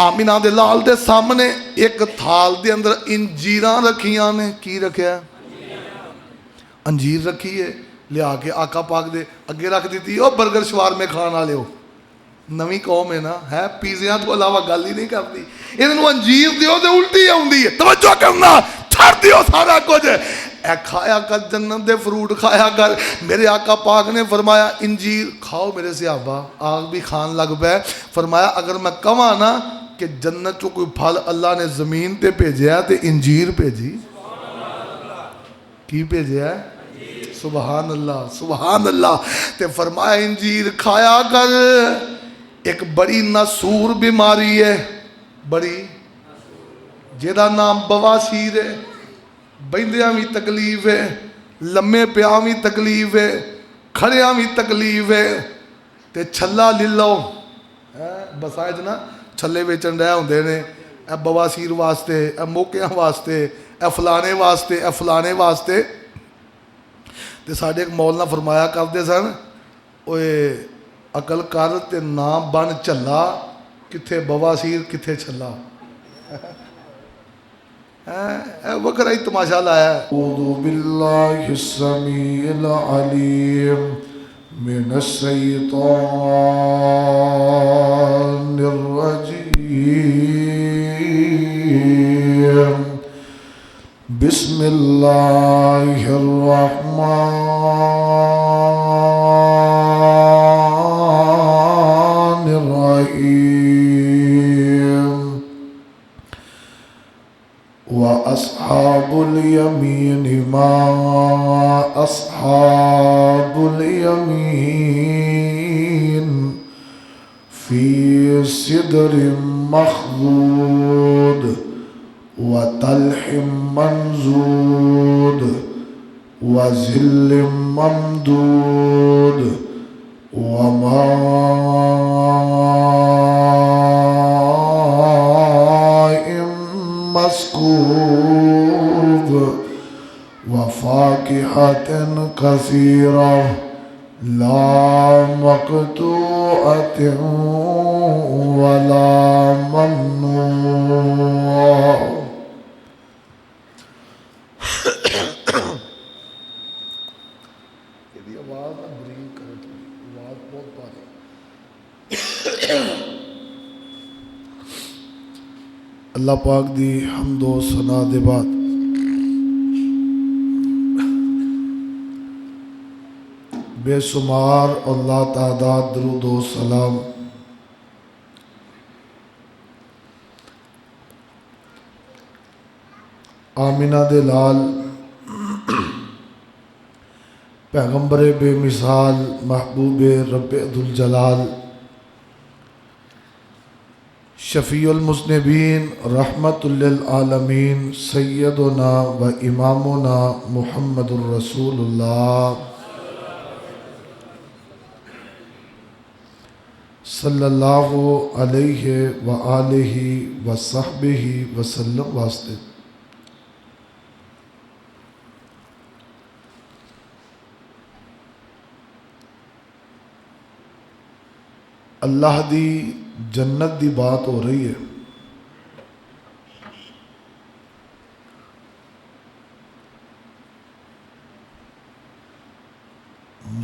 آمینہ دے لال دے سامنے ایک تھال دے اندر انجیراں رکھیاں نے. کی رکھیا؟ انجیر رکھی ہے. لیا کے آقا پاک دے اگے رکھ دیتی. او برگر شوار میں کھان والے ہو, نویں قوم ہے نا, ہے پیزیاں تو علاوہ گل ہی نہیں کرتی. انہوں انجیر دیو تے الٹی آؤندی ہے. توجہ کرنا, چھڑ دیو سارا کچھ, اے کھایا کر جنت دے فروٹ کھایا کر. میرے آقا پاک نے فرمایا انجیر کھاؤ. میرے صحابہ آگ بھی کھان لگ پے. فرمایا اگر میں کہاں نا کہ جنت چو کوئی پھل اللہ نے زمین تے بھیجیا تے انجیر بھیجی. کی بھیجیا ہے؟ سبحان اللہ سبحان اللہ. تے فرمایا انجیر کھایا کر. ایک بڑی ناسور بیماری ہے, بڑی, جیدہ نام بواسیر ہے. بیندیاں بھی تکلیف ہے, لمے پیاں بھی تکلیف ہے, کھڑیاں بھی تکلیف ہے. تے چھلا للو بسائے جنا چھلے بیچن رہے ہوندے نے, اے بواسیر واسطے, اے موکیاں واسطے, اے فلانے واسطے, اے فلانے واسطے. تے ساڑھے ایک مولانا فرمایا کرتے سن, اوے عقل کر تے نام بن چلا, کتھے بواسیر کتھے چھلا. وکر ہی تماشا لایا ہے. اعوذ باللہ السمیع العلیم من الشیطان الرجیم. بسم اللہ الرحمن الرحیم. وَأَصْحَابُ الْيَمِينِ مَا أَصْحَابُ الْيَمِينِ فِي سِدْرٍ مَخْضُودٍ وَطَلْحٍ مَنْضُودٍ وَظِلٍّ مَمْدُودٍ مسكوب وفاكهة كثيرة لا مقطوعة ولا ممنوع. اللہ پاک دی حمد و ثنا دے بعد بے شمار اور لا تعداد درود و سلام آمینہ دے لال پیغمبر بے مثال محبوب رب ذوالجلال شفیع المذنبین رحمت للعالمین سیدنا و امامنا محمد الرسول اللہ صلی اللہ علیہ وآلہ وصحبہ وسلم واسطے. اللہ دی جنت دی بات ہو رہی ہے.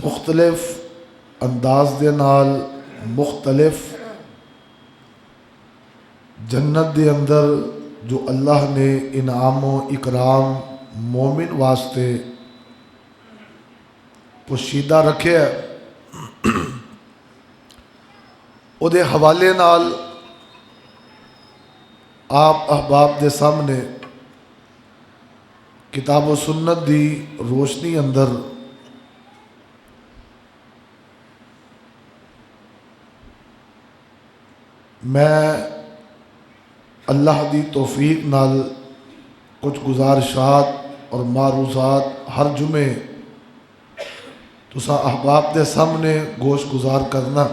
مختلف انداز دے نال مختلف جنت دے اندر جو اللہ نے انعام و اکرام مومن واسطے پوشیدہ رکھے ہے, او دے حوالے نال آپ احباب دے سامنے کتاب و سنت دی روشنی اندر میں اللہ دی توفیق نال کچھ گزارشات اور معروضات ہر جمعے تسا احباب دے سامنے گوش گزار کرنا.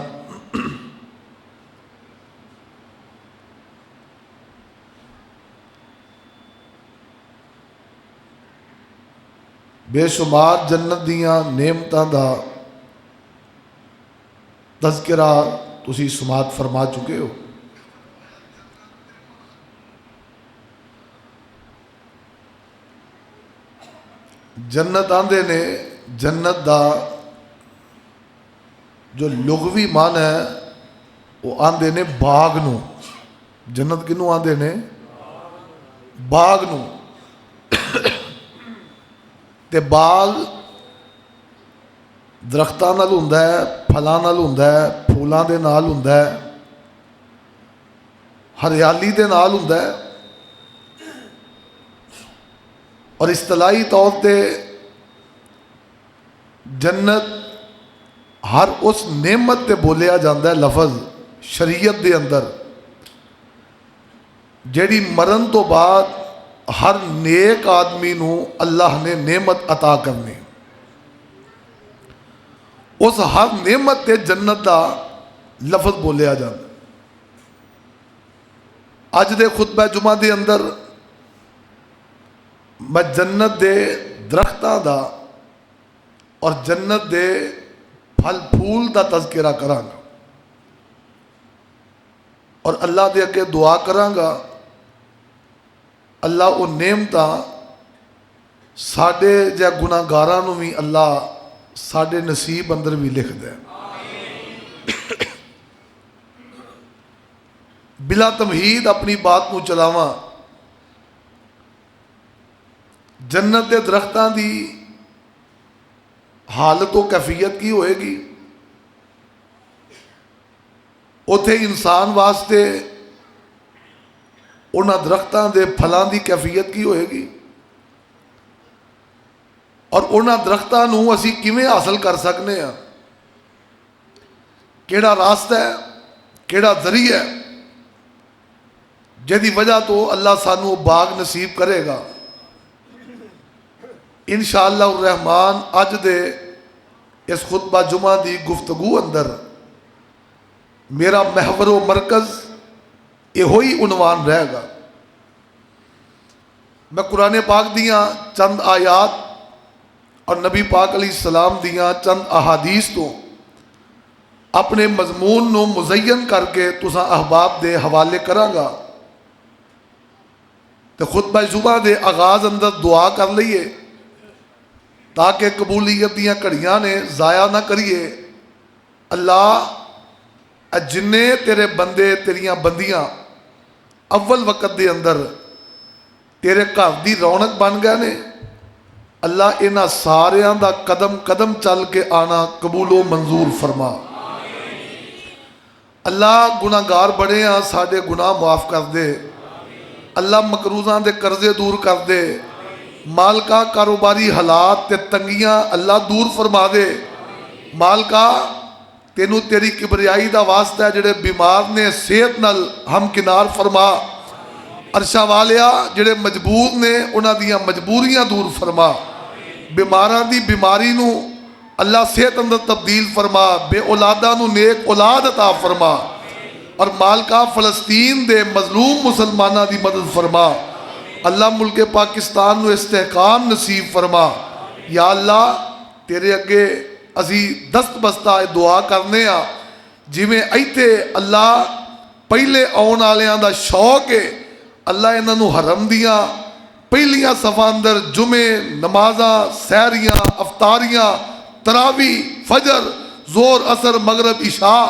بے شمار جنت دیاں نعمتاں دا تذکرہ تسی سماعت فرما چکے ہو. جنت آندے نے جنت دا جو لغوی معنی ہے وہ آندے نے باغ نو. جنت کنوں آندے نے؟ باغ نو. تے باغ درختاں نال ہوندا ہے، پھلاں نال ہوندا ہے، پھولاں دے نال ہوندا ہے، ہریالی دے نال ہوندا ہے. اور اصطلاحی طور تے جنت ہر اس نعمت تے بولیا جاندہ ہے لفظ شریعت دے اندر جیڑی مرن تو بعد ہر نیک آدمی نو اللہ نے نعمت عطا کرنی. اس ہر نعمت تے جنت دا لفظ بولیا جاندہ. اج دے خطبہ جمعہ دے اندر میں جنت دے درختاں دا اور جنت دے پھل پھول دا تذکرہ کراں گا اور اللہ دے اگے دعا کراں گا اللہ وہ نعمتاں ساڈے جا گناہگاراں نو بھی اللہ ساڈے نصیب اندر بھی لکھ دے. بلا تمہید اپنی بات کو چلاواں. جنت دے درختاں دی حالت و کیفیت کی ہوئے گی؟ اتھے انسان واسطے انہاں درختاں دے پھلاں دی کیفیت کی ہوئے گی؟ اور انہاں درختاں نو اسی کیویں حاصل کر سکنے ہیں؟ کیڑا راستہ ہے، کیڑا ذریعہ ہے جدی وجہ تو اللہ سانو باغ نصیب کرے گا؟ انشاءاللہ الرحمن اج دے اس خطبہ جمعہ دی گفتگو اندر میرا محور و مرکز یہ ہوئی عنوان رہے گا. میں قرآن پاک دیاں چند آیات اور نبی پاک علیہ السلام دیاں چند احادیث تو اپنے مضمون نو مزین کر کے تساں احباب دے حوالے کراں گا. تو خطبہ جمعہ دے آغاز اندر دعا کر لئیے تاکہ قبولیت دیاں کڑیاں نے ضائع نہ کریے. اللہ جنے تیرے بندے تیریاں بندیاں اول وقت دے اندر تیرے گھر دی رونق بن گئے نے، اللہ انہاں ساریاں دا قدم قدم چل کے آنا قبول و منظور فرما. اللہ گناہگار بڑے ہیں، ساڑے گناہ معاف کر دے. اللہ مقروضاں دے قرضے دور کر دے. مالکا کاروباری حالات تے تنگیاں اللہ دور فرما دے. مالکا تینوں تیری کبریائی دا واسطہ ہے، جڑے بیمار نے صحت نال ہم کنار فرما. عرشہ والیا جڑے مجبور نے انہاں دیاں مجبوریاں دور فرما. بیماراں دی بیماری نو اللہ صحت اندر تبدیل فرما. بے اولاداں نو نیک اولاد عطا فرما. اور مالکا فلسطین دے مظلوم مسلمانہ دی مدد فرما. اللہ ملک پاکستان نو استحکام نصیب فرما. یا اللہ تیرے اگے اسی دست بستہ دعا کرنے ہاں جی میں ایتھے اللہ پہلے آن آلیاں دا شوق ہے، اللہ انہاں نو حرم دیاں پہلیاں صفحہ اندر جمعے نمازاں سحریاں افطاریاں تراوی فجر زور اثر مغرب عشاء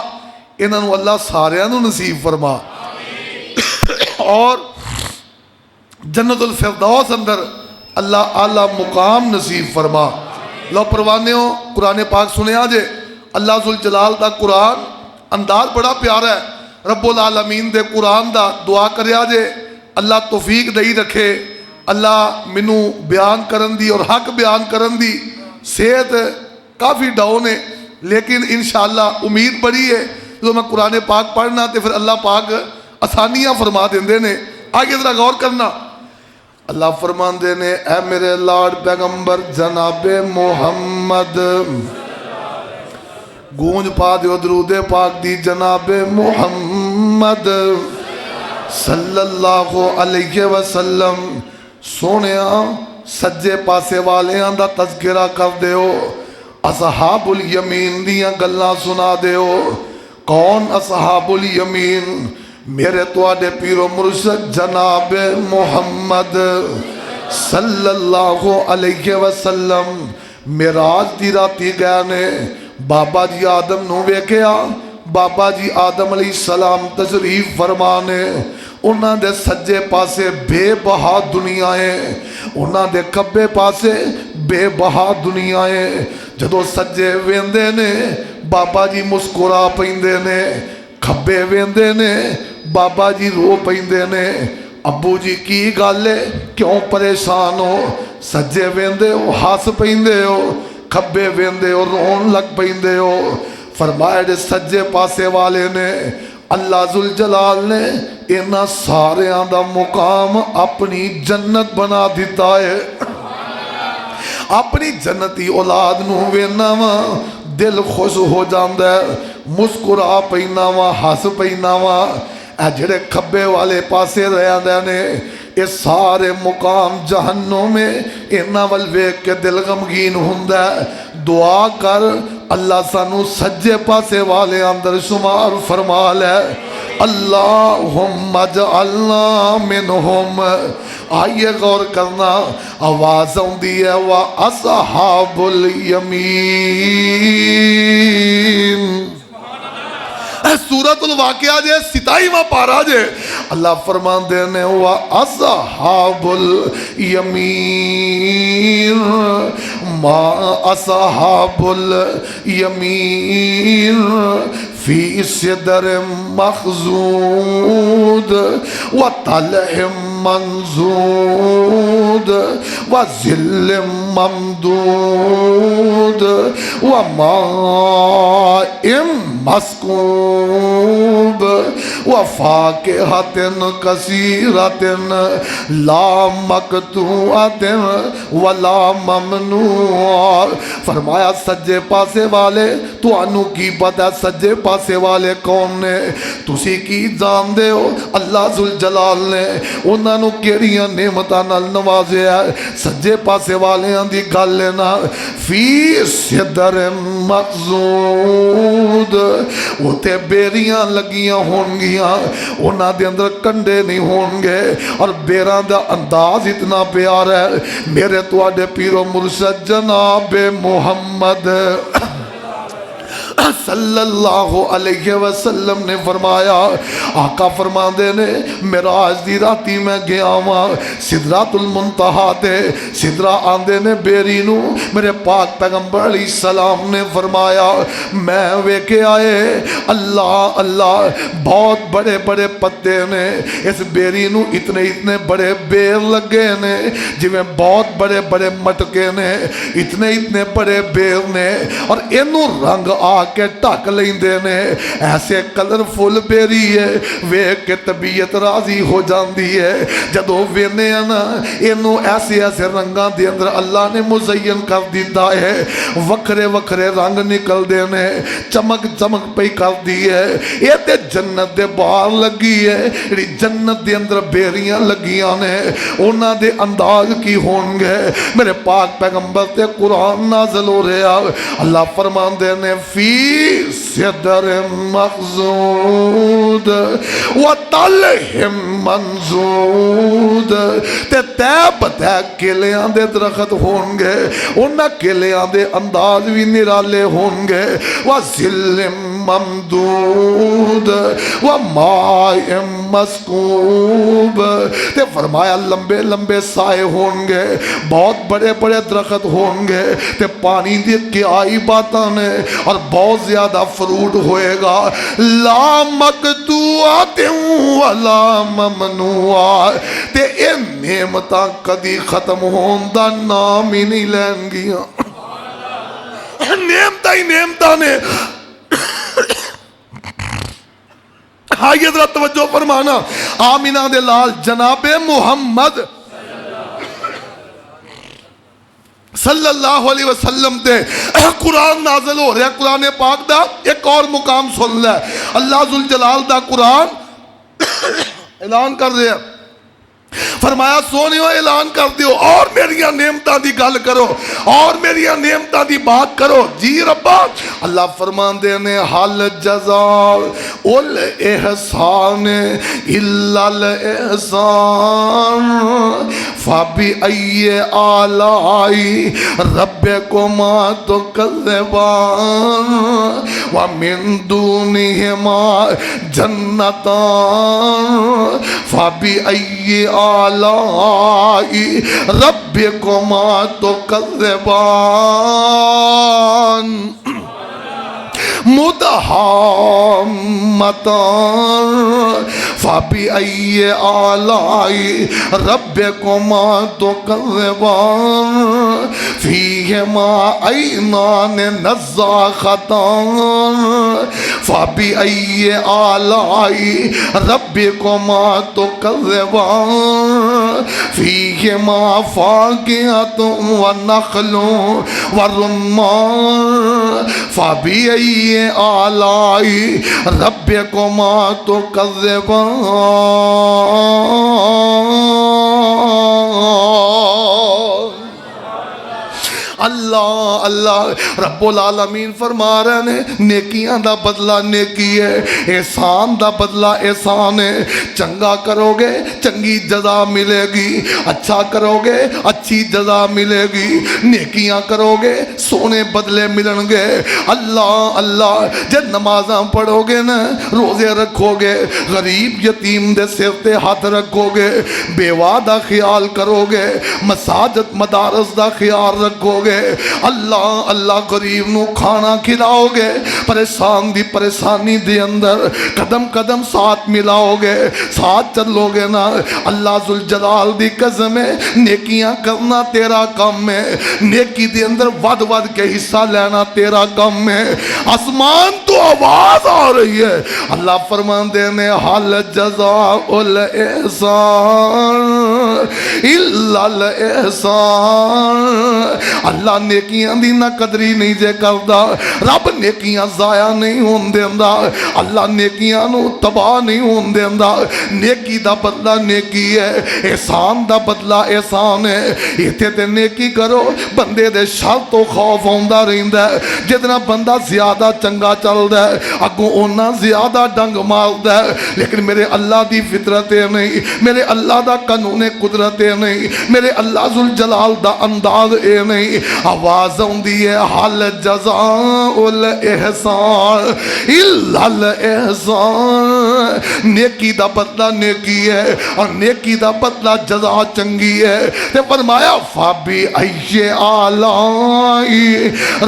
انہاں نو اللہ ساریاں نو نصیب فرما. اور جنت الفردوس اندر اللہ اعلیٰ مقام نصیب فرما. لو پروانیوں قرآن پاک سنیا جے اللہ ذوالجلال دا قرآن انداز بڑا پیارا ہے. رب العالمین دے قرآن دا دعا کریا جے اللہ توفیق دئی رکھے. اللہ منو بیان کرن دی اور حق بیان کرن دی صحت کافی ڈاؤن ہے لیکن انشاءاللہ امید بڑی ہے. جو میں قرآن پاک پڑھنا تے پھر اللہ پاک آسانیاں فرما دیندے نے. آگے ذرا غور کرنا. اللہ فرمان دے نے اے میرے لاڈ پیغمبر جناب محمد گونج پا دیو درود پاک دی جناب محمد صلی اللہ علیہ وسلم. سونیاں سجے پاسے والیاں دا تذکرہ کر دیو. اصحاب الیمین دیاں گلاں سنا دیو. کون اصحاب الیمین؟ میرے تواڈے پیر و مرشد جناب محمد صلی اللہ علیہ وسلم معراج دی راتی گئے نے بابا جی آدم نو ویکھیا بابا جی آدم علیہ السلام تشریف فرمانے انہاں دے سجے پاسے بے بہا دنیا ہے انہاں دے کبے پاسے بے بہا دنیا ہے جدو سجے ویندے نے بابا جی مسکرا پیندے نے کھبے ویندے نے بابا جی رو پیندے نے ابو جی کی گل ہے کیوں پریشان ہو سجے ویندے ہو ہس پیندے ہو کھبے ویندے ہو رون لگ پیندے ہو فرمایا دے سجے پاسے والے نے اللہ ذوالجلال نے انہاں ساریاں دا مقام اپنی جنت بنا دیتا ہے اپنی جنتی اولاد نو وینا وا دل خوش ہو جاندا ہے مسکرا پینا وا ہس پینا وا اے جڑے کھبے والے پاسے رہندے نے یہ سارے مقام جہنم میں انہاں ول ویکھ کے دل غمگین ہوندا ہے دعا کر اللہ سانو سجے پاسے والے اندر شمار فرما لے اللہم اجعلنا منہم آئیے غور کرنا آواز ہوندی ہے وَأَصْحَابُ الْيَمِينَ سورۃ الواقعہ جے 27واں پارہ جے اللہ فرمان دینے وَأَصْحَابُ الْيَمِينَ ما أصحاب اليمين في سدر مخضود وطلح منضود وظل ممدود وماء مسكوب وفاكهة كثيرة لا مقطوعة ولا ممنوع فرمایا سجے پاسے والے تو انو کی پتہ سجے پاسے والے کون نے تسی کی جان دے ہو اللہ ذوالجلال نے انہاں نو کیڑیاں نعمتاں نال نوازیا سجے پاسے والے دی گل لینا فی صدر مخضود اوتے بیریاں لگیاں ہون گیاں انہاں دے اندر کنڈے نہیں ہون گے اور بیراں دا انداز اتنا پیارا ہے میرے تواڈے پیر و مرشد جناب محمد صلی اللہ علیہ وسلم نے فرمایا آقا فرماندے نے معراج دی راتی میں گیا ہاں سدرۃ المنتہا تے سدرہ آندے نے بیری نو میرے پاک پیغمبر علیہ السلام نے فرمایا میں ویکھے آئے اللہ اللہ بہت بڑے بڑے پتے نے اس بیری نو اتنے اتنے بڑے بیر لگے نے جویں بہت بڑے بڑے مٹکے نے اتنے اتنے بڑے بیر نے اور اینو رنگ آ کے ٹک لیندے نے ایسے کلرفل بیری ہے ویکھ کے طبیعت راضی ہو جاندی ہے جدو وینے نا اینو ایسے ایسے رنگاں دے اندر اللہ نے مزین کر دیتا ہے وکھرے وکھرے رنگ نکل دے نے چمک چمک پئی کر دی ہے اے تے جنت دے باہر لگی ہے جنت دے اندر بیریاں لگیاں نے انہاں دے انداز کی ہون گے میرے پاک پیغمبر تے قرآن نازل ہو رہا اللہ فرمان دے نے فی صدر مخضود وطلح منضود تے تے کلیاں دے درخت ہون گے انہاں کلیاں دے انداز بھی نرالے ہون گے وظل ممدود وماء مسکوب تے فرمایا لمبے لمبے سائے ہون گے بہت بڑے بڑے درخت ہون گے تے پانی دی کیائی باتاں نے اور بہت زیادہ فروٹ ہوئے گا لا مقطوعات ولا ممنوع تے اے نعمتاں کدی ختم ہون دا نام ہی نہیں لین گیا نعمتاں ہی نعمتاں نے آئیے ذرا توجہ فرمانا آمینہ دے لال جناب محمد صلی اللہ علیہ وسلم تے قرآن نازل ہو رہا قرآن پاک دا ایک اور مقام سن لے اللہ ذوالجلال دا قرآن اعلان کر رہا فرمایا سونیو اعلان کر دیو اور میریاں نعمتاں دی گل کرو اور میریاں نعمتاں دی بات کرو جی ربا اللہ فرمان دے نے حل جزاء الاحسان الا الاحسان فَبِأَيِّ آلَاءِ رَبِّكُمَا تُكَذِّبَانِ وَمِن دُونِهِمَا جَنَّتَانِ فَبِأَيِّ آلَاءِ رَبِّكُمَا تُكَذِّبَانِ مدحامتان فبأي آلاء ربكما تكذبان فيهما عينان نضاختان فبأي آلاء ربكما تكذبان فيهما فاكهة ونخل ورمان فبأي آلاء ربكما تكذبان اللہ اللہ رب العالمین فرما رہے ہیں نیکیاں دا بدلہ نیکی ہے، احسان دا بدلہ احسان ہے۔ چنگا کرو گے چنگی جزا ملے گی، اچھا کرو گے اچھی جزا ملے گی، نیکیاں کرو گے سونے بدلے ملن گے۔ اللہ اللہ جب نمازاں پڑھو گے نا، روزے رکھو گے، غریب یتیم دے سر تے ہاتھ رکھو گے، بیوہ دا خیال کرو گے، مساجد مدارس دا خیال رکھو گے، اللہ اللہ غریب نو کھانا کھلاؤ گے، پریشان دی پریشانی دے اندر قدم قدم ساتھ ملاؤ گے، ساتھ چلو گے نا، اللہ ذوالجلال دی قسم ہے نیکیاں کرنا تیرا کام ہے، نیکی دے اندر ود ود کے حصہ لینا تیرا کام ہے۔ آسمان تو آواز آ رہی ہے، اللہ فرمان دینے حل جزاء الاحسان الا الاحسان۔ اللہ نیکیاں دی نہ قدری نہیں جے کردا، رب نیکیاں ضائع نہیں ہون دیندا، اللہ نیکیاں نو تباہ نہیں ہون دیندا۔ نیکی دا بدلہ نیکی ہے، احسان دا بدلہ احسان ہے۔ ایتھے تے نیکی کرو بندے دے شر تو خوف ہوندا رہندا ہے، جتنا بندہ زیادہ چنگا چلدا ہے اگوں اونا زیادہ ڈنگ ماردا ہے، لیکن میرے اللہ دی فطرت نہیں، میرے اللہ دا قانون قدرت نہیں، میرے اللہ ذوالجلال دا انداز اے نہیں۔ آواز ہوندی ہے حل جزاء الاحسان الا الاحسان، نیکی دا بدلہ نیکی ہے اور نیکی دا بدلہ جزا چنگی ہے۔ تے فرمایا فَبِأَيِّ آلَاءِ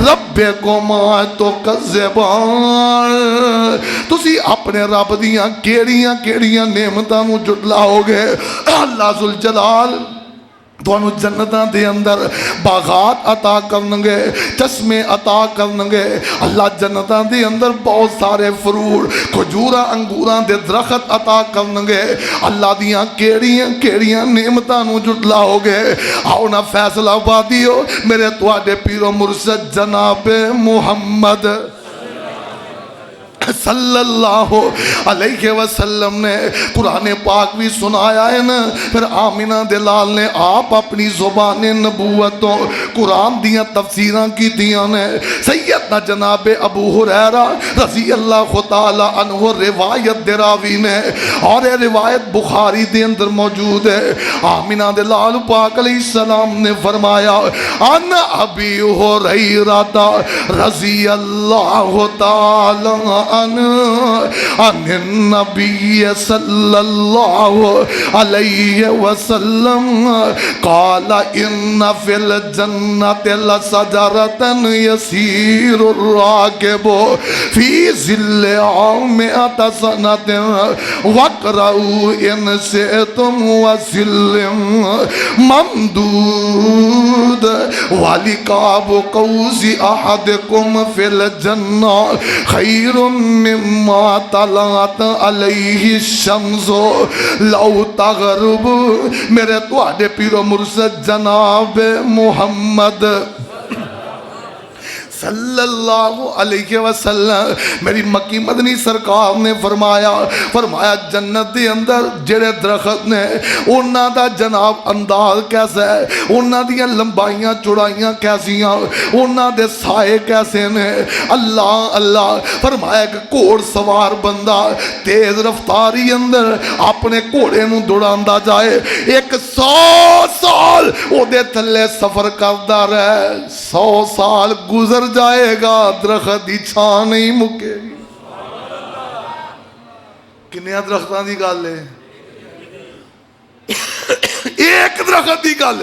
رَبِّكُمَا تُكَذِّبَانِ، تسی اپنے رب دیاں کیڑیاں کیڑیاں نعمتاں نو جھٹلاؤ گے۔ اللہ ذوالجلال تانوں جنتاں دے اندر باغات عطا کرنگے، چشمے عطا کرنگے، اللہ جنتاں دے اندر بہت سارے فروٹ کھجوراں انگوراں دے درخت عطا کرنگے۔ اللہ دیاں کیڑیاں کیڑیاں نعمتاں نو جھٹلاؤ گے۔ آؤ نا فیصلہ آبادیو میرے تواڈے پیر و مرشد جناب محمد صلی اللہ علیہ وسلم نے قرآن پاک بھی سنایا ہے نا، پھر آمینہ دلال نے آپ اپنی زبان نبوتوں قرآن دیاں تفسیراں کی دیاں نے۔ سیدنا جناب ابو ہریرہ رضی اللہ تعالی عنہ روایت دراوی نے، اور یہ روایت بخاری دے اندر موجود ہے۔ آمینہ دلال پاک علیہ السلام نے فرمایا ان ابی ہریرہ رضی اللہ تعالی عن النبی صلی اللہ علیہ وسلم قال ان فی الجنت لشجرۃ یسیر الراکب فی ظل مئۃ سنۃ واقرؤوا ان شئتم وظل ممدود ولقاب قوس احدکم فی الجنہ خیر مما طلعت علیہ الشمس لو تغرب۔ میرے تواڈے پیر و مرشد جناب محمد صلی اللہ علیہ وسلم میری مکی مدنی سرکار نے فرمایا جنت دے اندر جڑے درخت نے انہاں دا جناب انداز کیسا ہے، انہاں دیاں لمبائیاں چوڑائیاں کیسیاں، انہاں دے سائے کیسے نے. اللہ اللہ فرمایا کہ گھوڑ سوار بندہ تیز رفتاری اندر اپنے گھوڑے نو دوڑاندا جائے 100 سال او دے تھلے سفر کردا رہے، 100 سال گزر جائے گا درخت دی چھاں نہیں مکے گی. کنیا درختاں دی گل ہے، ایک درخت دی گل،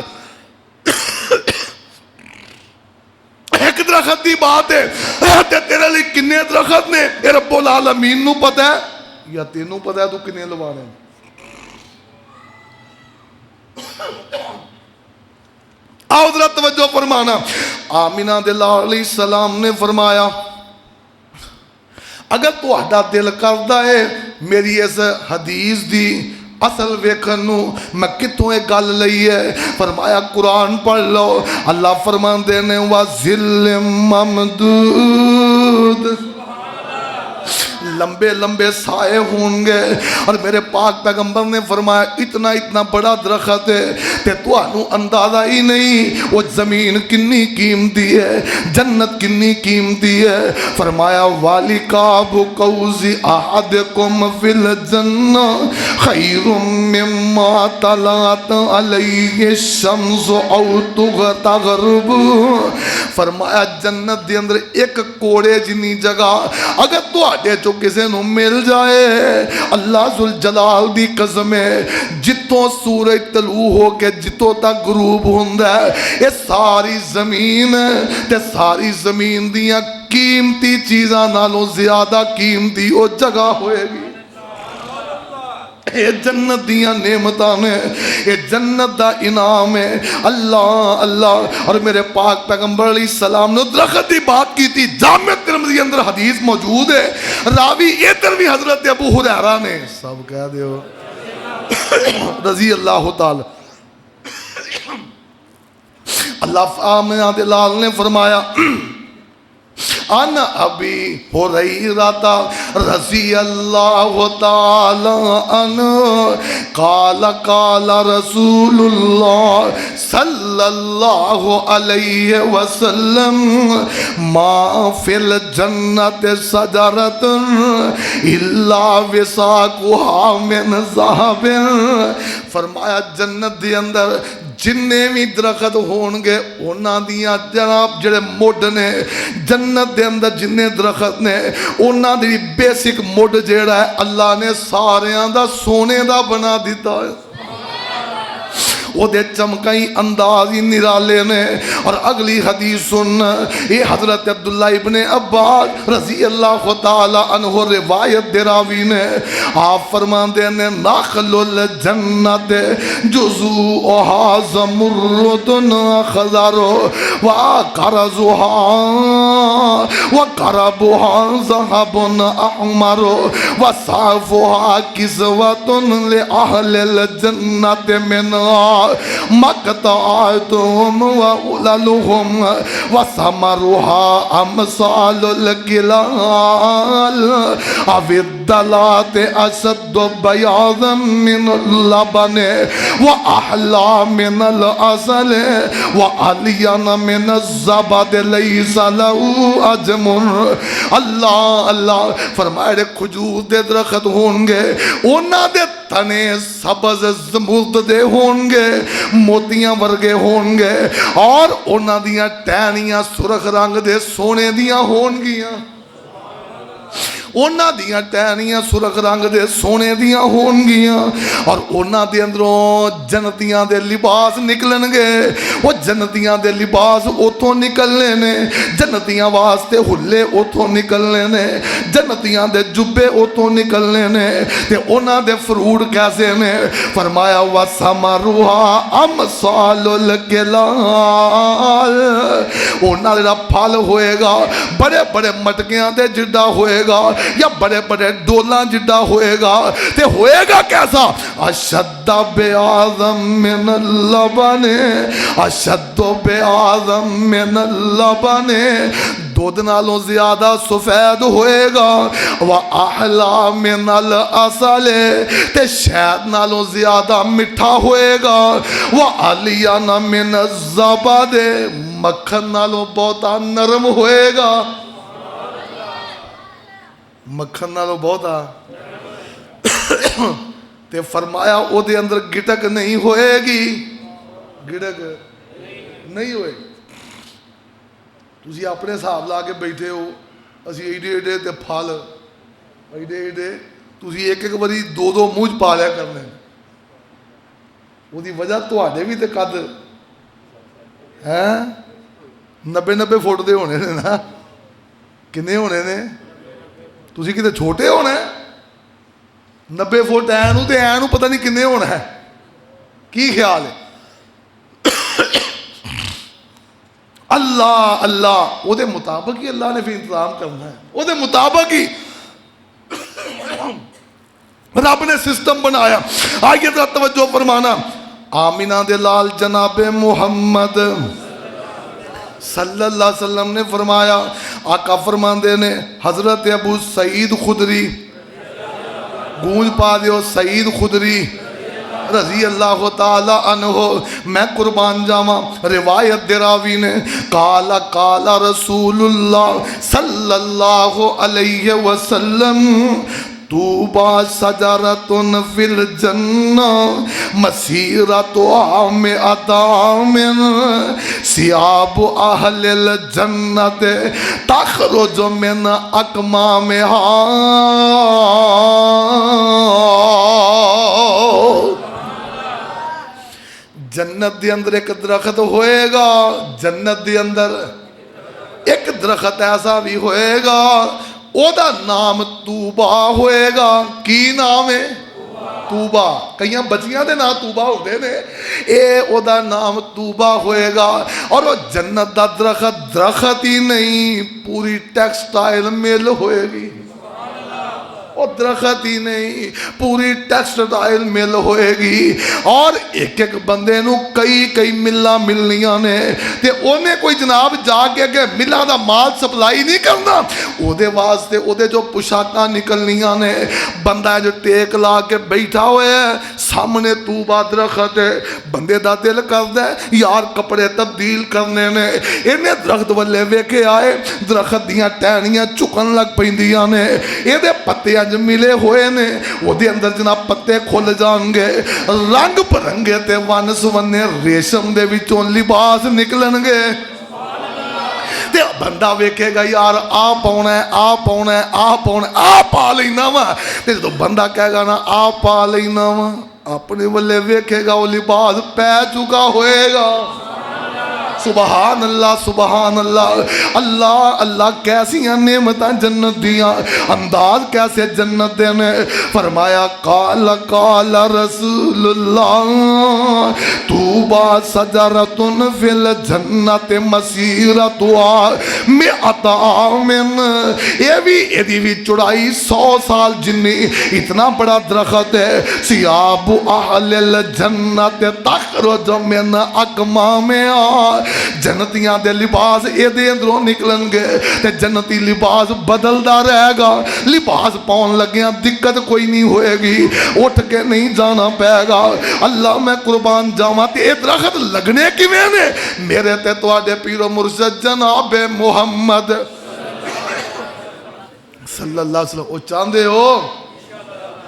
ایک درخت دی بات ہے. تیرے لئے کنے درخت نے اے رب العالمین نو پتہ ہے یا تینوں پتہ ہے تو کنے لوانے. آؤ ذرا توجہ فرمانا. آمینہ علیہ السلام نے فرمایا اگر تو اہدہ دل کردہ ہے میری اس حدیث دی اصل ویکھن نو میں کتوں ایک گل لئی ہے. فرمایا قرآن پڑھ لو. اللہ فرماندے نے وَظِلٍّ مَّمْدُودٍ، لمبے لمبے سائے ہوں گے. اور میرے پاک پیغمبر نے فرمایا اتنا اتنا بڑا درخت ہے تے تو انو اندازہ ہی نہیں وہ زمین کنی قیمتی ہے، جنت کنی قیمتی ہے. فرمایا وَلِقَابُ قَوْزِ أَحَدِكُمْ فِي الْجَنَّةِ خَيْرٌ مِّمَّا طَلَعَتْ عَلَيْهِ الشَّمْسُ أَوْ تَغْرُبُ. فرمایا جنت دے اندر ایک کوڑے جنی جگہ اگر تو آڈے چو کسے نو مل جائے اللہ ذوالجلال دی قسم ہے جتوں سورج طلوع ہو کے جتوں تک غروب ہوندا ہے یہ ساری زمین تے ساری زمین دیاں قیمتی چیزاں نالوں زیادہ قیمتی وہ جگہ ہوئے گی. یہ جنت دیاں نعمتاں نے، یہ جنت دا انعام ہے. اللہ اللہ. اور میرے پاک پیغمبر علیہ السلام نے درخت دی بات کی تھی. جامع ترمذی اندر حدیث موجود ہے، راوی ادھر بھی حضرت ابو ہریرہ نے سب کہہ دیو رضی اللہ تعالی. اللہ آمنہ دلال نے فرمایا ان ابی ہریرہ رضی اللہ تعالی عنہ قال قال رسول اللہ صلی اللہ علیہ وسلم ما فی الجنت شجرۃ الا وساقها من ذهب. فرمایا جنت دے اندر جننے بھی درخت ہونگے انہاں دیاں جناب جڑے مڈ نے جنت دے اندر جننے درخت نے انہاں دی بیسک مڈ جیڑا ہے اللہ نے ساریاں دا سونے دا بنا دیتا ہے. وہ دے چمکائی انداز ہی نرالے نے. اور اگلی حدیث سن یہ حضرت عبداللہ ابن عباس رضی اللہ تعالی عنہ روایت دے راوی نے آپ فرماندے نے ناخل الجنت جزوءها زمرد خضر وقرضها وقربها ذهب احمر وصافها كسوة لأهل الجنة منها مقطعتهم وأوللهم وثمرها أمثال الجلال أو الضلات أشد بياضا من اللبن وأحلى من العسل وألين من الزبد ليس له أجم. اللہ اللہ. فرمائے کھجور دے درخت ہونگے انہاں دے تنے سبز زمرد دے ہونگے موتیاں ورگے ہونگے اور انہاں دیاں ٹہنیاں سرخ رنگ دے سونے دیاں ہونگیاں. انہاں دیاں ٹہنیاں سرخ رنگ دے سونے دیاں ہونگیاں اور انہاں دے اندروں جنتیاں دے لباس نکلن گے. وہ جنتیاں دے لباس اتھوں نکلنے نے، جنتیاں واسطے حلے اتھوں نکلنے نے، جنتیاں دے جبے اتھوں نکلنے نے. تے انہاں دے فروٹ کیسے نے؟ فرمایا وَثَمَرُهَا أَمْثَالُ الْجِلَالِ. انہاں دے پھل ہوئے گا بڑے بڑے مٹکیاں دے جڈا ہوئے گا یا بڑے بڑے ڈولاں جڈا ہوئے گا. تے ہوئے گا کیسا؟ اشد بیاضا من اللبن، اشد بیاضا من اللبن، دودھ نالوں زیادہ سفید ہوئے گا، وَأَحْلَى مِنَ الْعَسَلِ تے شہد نالوں زیادہ مٹھا ہوئے گا، وَأَلْيَنَ مِنَ الزَّبَدِ مکھن نالوں بہتا نرم ہوئے گا، مکھن نالوں بہتا تے فرمایا او دے اندر گٹک نہیں ہوئے گی، گٹک نہیں ہوئے گی۔ تسی اپنے حساب لا کے بیٹھے ہو، اسی ایڈے ایڈے تے پھل ایڈے ایڈے، تسی ایک ایک باری دو دو منہ پا لیا کرنے، وہ دی وجہ تواڈے بھی تے قد ہیں 90 فٹ دے ہونے نے نا، کنے ہونے نے؟ تسی کتے چھوٹے ہونے 90 فٹ اینو تے اینو پتہ نہیں کنے ہونا ہے، کی خیال ہے؟ اللہ اللہ وہ دے مطابق ہی اللہ نے پھر انتظام کرنا ہے، وہ دے مطابق ہی رب نے سسٹم بنایا۔ آئیے ذرا توجہ فرمانا، آمینہ دے لال جناب محمد صلی اللہ علیہ وسلم نے فرمایا، آقا فرماندے نے حضرت ابو سعید خدری، گونج پا دیو سعید خدری رضی اللہ تعالی عنہ، میں قربان جاواں روایت دے راوی نے قال قال رسول اللہ صلی اللہ علیہ وسلم طوبى شجرة في الجنة مسيرة مئة عام ثياب أهل الجنة تخرج من أكمامها۔ جنت دے اندر ایک درخت ہوئے گا، جنت دے اندر ایک درخت ایسا بھی ہوئے گا، او دا نام توبہ ہوئے گا۔ کی نام ہے؟ توبہ۔ کئیاں بچیاں دے نام توبہ ہوتے نے، اے او دا نام توبہ ہوئے گا۔ اور وہ جنت دا درخت ہی نہیں، پوری ٹیکسٹائل مل ہوئے گی، وہ درخت ہی نہیں پوری ٹیکسٹائل مل ہوئے گی، اور ایک ایک بندے نو کئی کئی ملہ ملنیاں نے، تے انہیں کوئی جناب جا کے کہ ملہ دا مال سپلائی نہیں کرنا، او دے واسطے او دے جو پوشاکاں نکلنیاں نے، بندہ جو ٹیک لا کے بیٹھا ہوئے ہے سامنے توبہ درخت ہے، بندے دا دل کر دے یار کپڑے تبدیل کرنے نے، انہیں درخت والے ویکے آئے، درخت دیاں ٹہنیاں چکن لگ پیندیاں نے، یہ دے پتے جو ملے ہوئے نے، وہ دے اندر جناب پتے کھول جان گے، رنگ پرنگے تے ون سونے ریشم دے وچوں لباس نکلن گے، تے بندہ ویکھے گا یار آ پاؤنا ہے آ پاؤنا ہے آ پاؤنا ہے آ پا لینا وا، تے جو بندہ کہے گا نا آ پا لینا وا، اپنے والے ویکھے گا وہ لباس پہ چکا ہوئے گا۔ سبحان اللہ سبحان اللہ، اللہ اللہ کیسیاں نعمتاں جنت دیاں، انداز کیسے جنت دینے۔ فرمایا قال قال رسول اللہ طوبى شجرة في الجنة مسيرتها مئة عام، یہ بھی چڑائی 100 سال جنی، اتنا بڑا درخت ہے۔ ثياب اہل الجنة تخرج من اکمامها، جنتیاں دے لباس اے دے اندروں نکلن گے، تے جنتی لباس بدلدا رہے گا، لباس پاؤن لگیاں دقت کوئی نہیں ہوئے گی، اٹھ کے نہیں جانا پائے گا۔ اللہ میں قربان جاواں تے اے درخت لگنے کیویں نے؟ میرے تے تواڈے پیر و مرشد جناب محمد صلی اللہ علیہ وسلم۔ او چاہندے ہو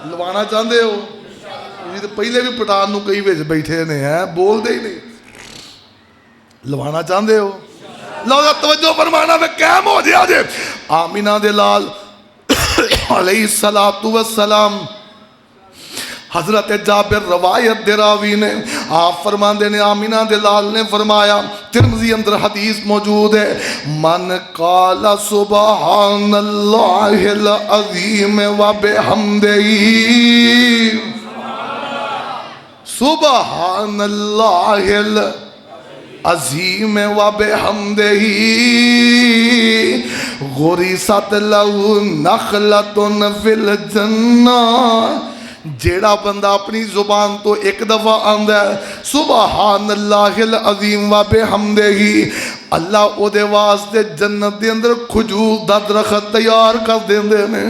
لوانا چاہندے ہو؟ یہ تو پہلے بھی پٹھان نو کئی وچ بیٹھے نے ہیں، بول دے ہی نہیں، لوانا چاہندے ہو؟ لو توجہ فرمانا میں قائم ہو جائے جے۔ آمینہ دے لال علیہ السلام، حضرت جابر روایت دے راوی نے، آپ فرماندے نے آمینہ دے لال نے فرمایا، ترمذی اندر حدیث موجود ہے، من قال سبحان اللہ العظیم و بحمدہ، سبحان اللہ عظیم و بحمدہ غریست لہو نخلت فی الجنہ، جیڑا بندہ اپنی زبان تو ایک دفعہ آندہ ہے سبحان اللہ العظیم و بحمدہ، اللہ او دے واسطے جنت دے اندر کھجور دا درخت تیار کر دیندے نے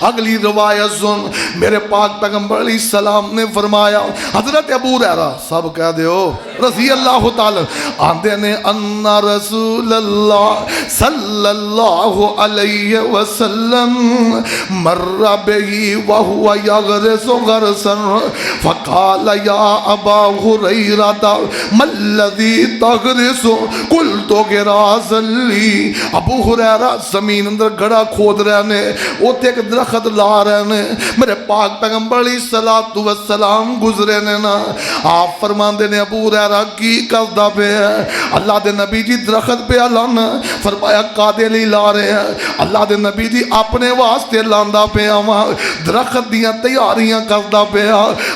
اگلی روایت سن میرے پاک پیغمبر علیہ السلام نے فرمایا حضرت ابو ہریرہ سب کہہ دیو رضی اللہ تعالی آندے نے ان رسول اللہ صلی اللہ علیہ وسلم مر بہی وہو یغرس غرسا فقال یا ابا ہریرہ ما الذی تغرس قلت غراس لی ابو ہریرہ زمین اندر گڑا کھود رہے نے اوتے ایک درخت لا رہے نے میرے پاک پیغمبر علیہ السلام گزرے نے نا آپ فرماندے نے ابو ہریرہ کی کردا پہ ہے اللہ دے نبی جی درخت پہ لانا فرمایا کادے لی لا رہے ہیں اللہ دے نبی جی اپنے واسطے لاندا پہ آواں درخت دیاں تیاریاں کردا پہ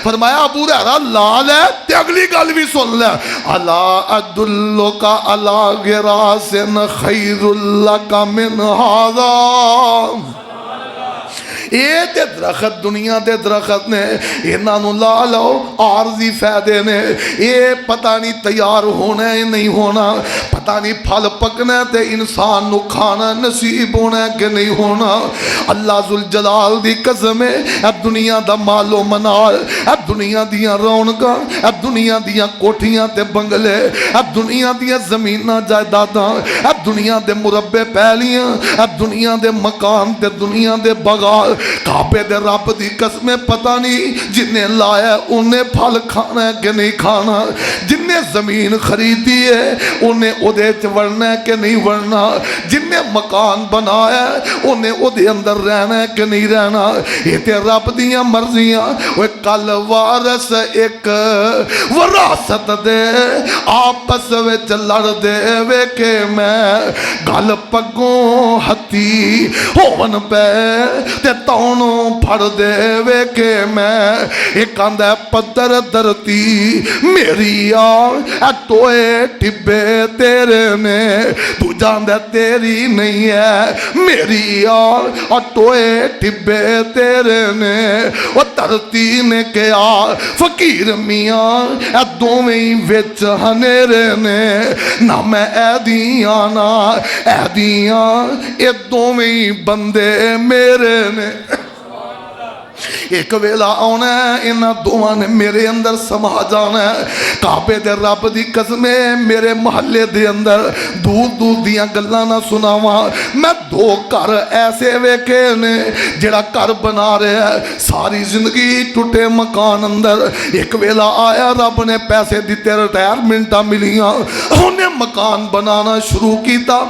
فرمایا ابو ہریرہ لا لے تے اگلی گل بھی سن لے الا ادلک علی غراس خیر لک من ھذا اے تے درخت دنیا دے درخت نے انہاں نوں لا لو عارضی فائدے نے اے پتہ نہیں تیار ہونا ہے نہیں ہونا پتہ نہیں پھل پکنا تے انسان نو کھانا نصیب ہونا ہے کہ نہیں ہونا اللہ ذوالجلال دی قسم ہے اے دنیا دا مال و منال اے دنیا دیاں رونقاں اے دنیا دیاں کوٹھیاں تے بنگلے اے دنیا دیاں زمیناں جائیداداں اے دنیا دے مربع پہلیاں اے دنیا دے مکان تے دنیا دے بغال کعبے دے رب دی قسمیں پتہ نہیں جنہیں لایا انہیں پھل کھانا ہے کہ نہیں کھانا جنہیں زمین خریدی ہے انہیں ادھے ورنا ہے کہ نہیں ورنا جنہیں مکان بنایا ہے انہیں ادھے اندر رہنا ہے کہ نہیں رہنا یہ تے رب دیاں مرضیاں وہ کل وارث ایک وراثت دے آپس وچ لڑ دے وے کہ میں گل پگوں ہتھی ہون پہ تے تونوں پھڑ دے وے کہ میں ایک آندہ پتر درتی میری اے توئے ٹبے تیرے نے تو جاندہ تیری نہیں ہے میری اور توئے ٹبے تیرے نے وہ درتی نے کیا فقیر میاں اے دوویں وچ ہنیرے نے نہ میں اے دیاں اے دوویں بندے میرے نے ایک ویلا آنا ہے انہاں دوہاں نے میرے اندر سما جانا ہے کعبے دے رب دی قسمیں میرے محلے دے اندر دور دور دیاں گلاں نہ سناواں میں دو گھر ایسے ویکھے نے جڑا گھر بنا رہے ہیں ساری زندگی ٹوٹے مکان اندر ایک ویلا آیا رب نے پیسے دیتے ریٹائرمنٹاں ملیاں انہیں مکان بنانا شروع کیتا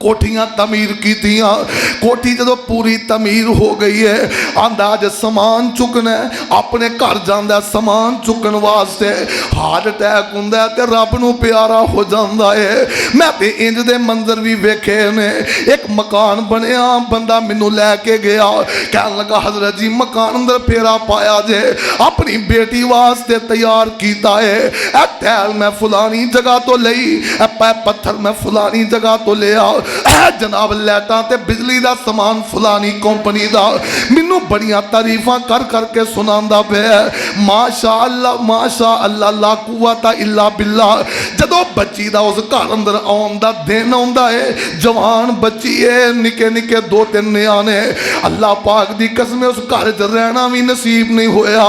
کوٹھیاں تعمیر کی تھیاں کوٹھی جدو پوری تعمیر ہو گئی ہے آندہ آج سامان چکنا ہے اپنے گھر جاندہ سامان چکن واسطے ہارٹ اٹیک ہوندا ہے تے رب نو پیارا ہو جاندا ہے میں تے انج دے منظر بھی ویکھے نے ایک مکان بنیا بندہ مینوں لے کے گیا کہن لگا حضرت جی مکان اندر پھیرا پایا جے اپنی بیٹی واسطے تیار کیتا ہے اے ٹیل میں فلانی جگہ تو لئی اے پے پتھر میں فلانی جگہ تو لیا اے جناب لیٹاں تے بجلی دا سامان فلانی کمپنی دا منوں بڑیاں تعریفاں کر کر کے سناندا پہ ماشاء اللہ لا قوت الا باللہ جدو بچی دا اس گھر اندر آن دا دن ہوندا ہے جوان بچی ہے نکے نکے دو تین نیانے اللہ پاک دی قسم اس گھر وچ رہنا بھی نصیب نہیں ہویا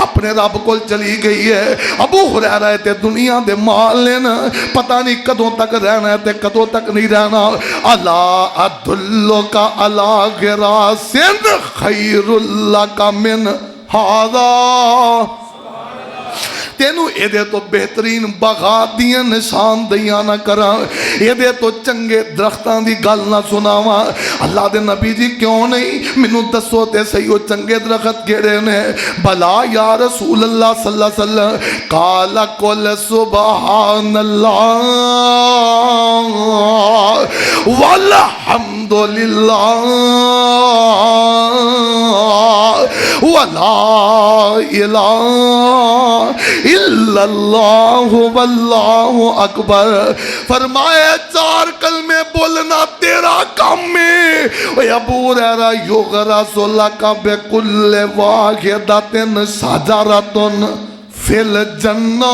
اپنے رب کول چلی گئی ہے ابو ہریرہ تے دنیا دے مال لینا پتہ نہیں کدوں تک رہنا ہے تے کدوں تک نہیں رہنا الا ادلک علی غراس خیر لک من ھذا تینو اے دے تو بہترین باغات دیاں نشان دیاں نہ کراں اے دے تو چنگے درختاں دی گل نہ سناواں اللہ دے نبی جی کیوں نہیں مینوں دسو تے صحیح چنگے درخت کیڑے نے بھلا یا رسول اللہ صلی اللہ علیہ وسلم قال قل سبحان اللہ والحمد للہ ولا الہ الا اللہ واللہ اکبر فرمایا چار کلمے بولنا تیرا کام میں اے ابو ہریرہ یغرس لک بکل واحدۃ شجرۃ فی الجنہ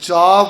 4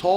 100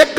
1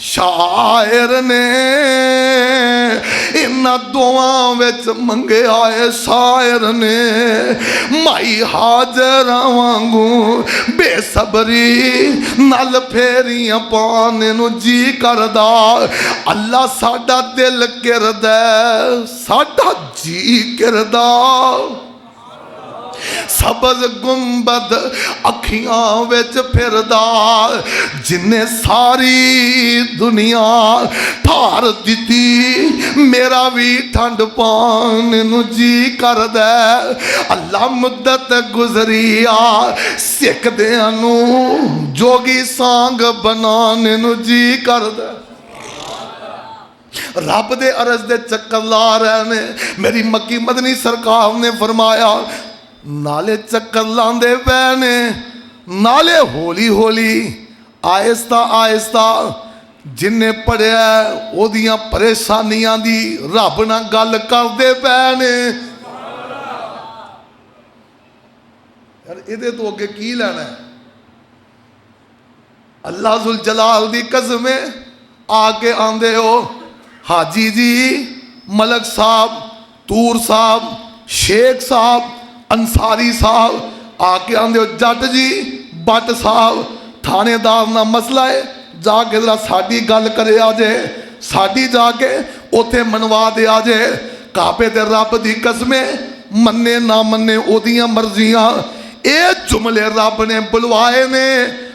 شاعر نے انہاں دوواں وچ منگیا ہے شاعر نے مائی ہاجراں وانگوں بے صبری نال پھیریاں پانے نو جی کردا اللہ ساڈا دل کردا ساڈا جی کردا سبز گنبد اکھیاں وچ پھردا جنہیں ساری دنیا ٹھار دتی میرا بھی ٹھنڈ پانے نو جی کردا اللہ مدت گزری آ سکھ دیاں نو جوگی سانگ بنانے نو جی کردا رب دے عرض دے چکر لا رہے نے میری مکی مدنی سرکار نے فرمایا نالے چکر لاندے پہنے نالے ہولی ہولی آہستہ آہستہ جنہیں پڑھیا او دیاں پریشانیاں دی رب نہ گل کر دے پہنے یار ادھے تو اگے کی لینا ہے اللہ ذوالجلال دی قسمیں آکے آندے ہو حاجی جی ملک صاحب تور صاحب شیخ صاحب انصاری صاحب آکے آندے ہو جٹ جی بٹ صاحب تھانے دار نہ مسئلہ ہے جا کے ذرا ساڑی گل کرے آجے ساڑی جا کے اوتھے منوا دے آجے کعبے دے رب دی قسمیں مننے نہ مننے او دیاں مرضیاں اے جملے رب نے بلوائے نے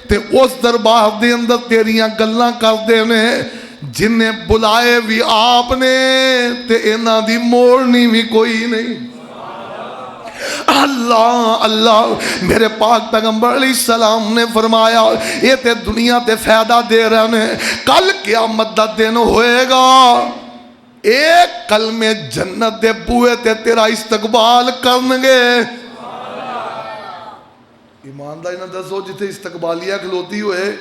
تے اس دربار دے اندر تیریاں گلاں کر دے نے جنہیں بلائے بھی آپ نے تے انہاں دی موڑنی بھی کوئی نہیں اللہ اللہ میرے پاک پیغمبر علیہ السلام نے فرمایا یہ تے دنیا تے فائدہ دے رہے ہیں کل قیامت دا دن ہوئے گا ایک کلمے جنت دے بوئے تے تیرا استقبال کرنگے ایمانداری نہ دسو جتے استقبالیہ کھلوتی ہوئے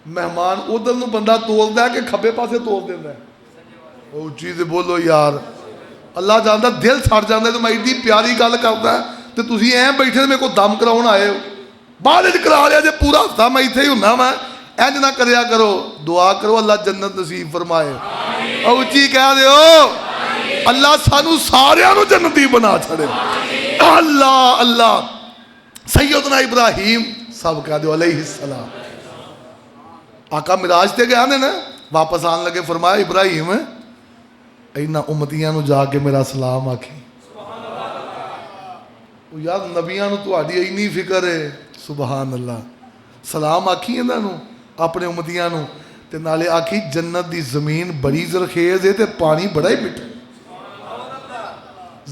مہمان ادھر نو بندہ توڑ دے کہ کھبے پاسے توڑ دے دے او چیز بولو یار اللہ جانتا دل ساڑ جانتا ہے تو میں ایڈی پیاری گل کرتا ہے تو تسی این بیٹھے میں کو دم کراؤن آئے ہو بعد اج کرا لیا جے پورا ہفتہ میں ایتھے ہی ہونا میں اینج نہ کریا کرو دعا کرو اللہ جنت نصیب فرمائے او اچھی کہہ دے ہو اللہ سانو ساریاں نو جنتی بنا چھڑے اللہ اللہ سیدنا ابراہیم سب کہہ دے علیہ السلام آقا مراج تے گیا نے نا واپس آن لگے فرمایا ابراہیم اینا امتیاں نو جا کے میرا سلام آکھی یاد نبیاں نو تو آڈی اینی فکر ہے سبحان اللہ سلام آکھی ہے نو اپنے امتیاں نو تے نالے آکھی جنت دی زمین بڑی زرخیز ہے تے پانی بڑا ہی مٹھا